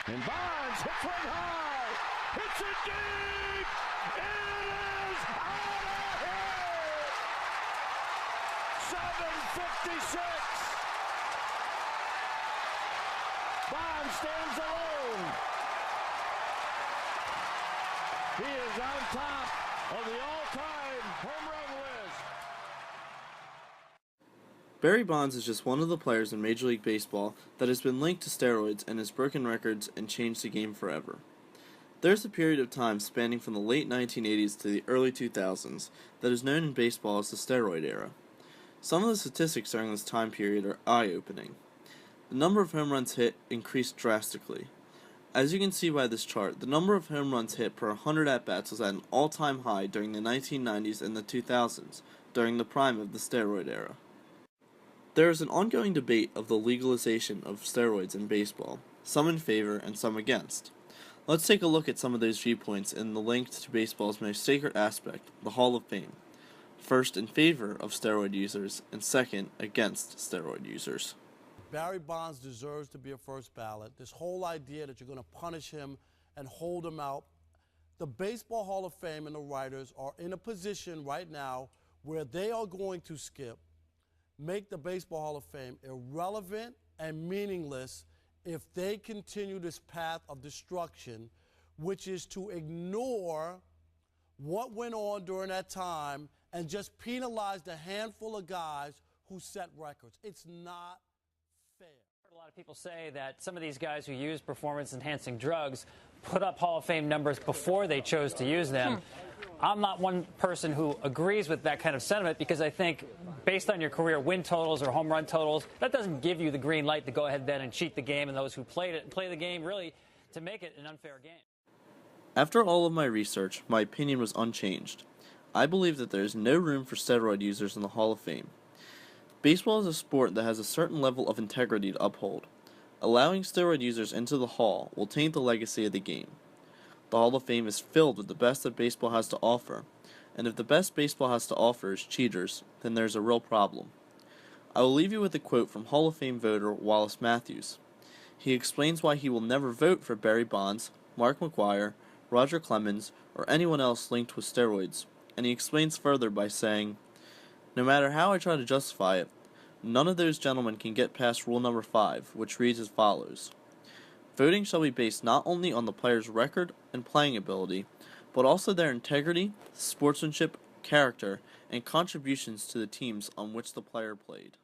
And Bonds hits one high. Hits it deep. It is out of here. 7:56. Bonds stands alone. He is on top of the all-time home run list. Barry Bonds is just one of the players in Major League Baseball that has been linked to steroids and has broken records and changed the game forever. There's a period of time spanning from the late 1980s to the early 2000s that is known in baseball as the steroid era. Some of the statistics during this time period are eye-opening. The number of home runs hit increased drastically. As you can see by this chart, the number of home runs hit per 100 at-bats was at an all-time high during the 1990s and the 2000s, during the prime of the steroid era. There is an ongoing debate of the legalization of steroids in baseball, some in favor and some against. Let's take a look at some of those viewpoints in the link to baseball's most sacred aspect, the Hall of Fame. First, in favor of steroid users, and second, against steroid users. Barry Bonds deserves to be a first ballot. This whole idea that you're going to punish him and hold him out. The Baseball Hall of Fame and the writers are in a position right now where they are going to make the Baseball Hall of Fame irrelevant and meaningless if they continue this path of destruction, which is to ignore what went on during that time and just penalize the handful of guys who set records. It's not fair. A lot of people say that some of these guys who use performance-enhancing drugs put up Hall of Fame numbers before they chose to use them. I'm not one person who agrees with that kind of sentiment because I think based on your career win totals or home run totals, that doesn't give you the green light to go ahead then and cheat the game and those who play the game really to make it an unfair game. After all of my research, my opinion was unchanged. I believe that there is no room for steroid users in the Hall of Fame. Baseball is a sport that has a certain level of integrity to uphold. Allowing steroid users into the Hall will taint the legacy of the game. The Hall of Fame is filled with the best that baseball has to offer, and if the best baseball has to offer is cheaters, then there's a real problem. I will leave you with a quote from Hall of Fame voter Wallace Matthews. He explains why he will never vote for Barry Bonds, Mark McGwire, Roger Clemens, or anyone else linked with steroids, and he explains further by saying, "No matter how I try to justify it, none of those gentlemen can get past rule number 5, which reads as follows. Voting shall be based not only on the player's record and playing ability, but also their integrity, sportsmanship, character, and contributions to the teams on which the player played."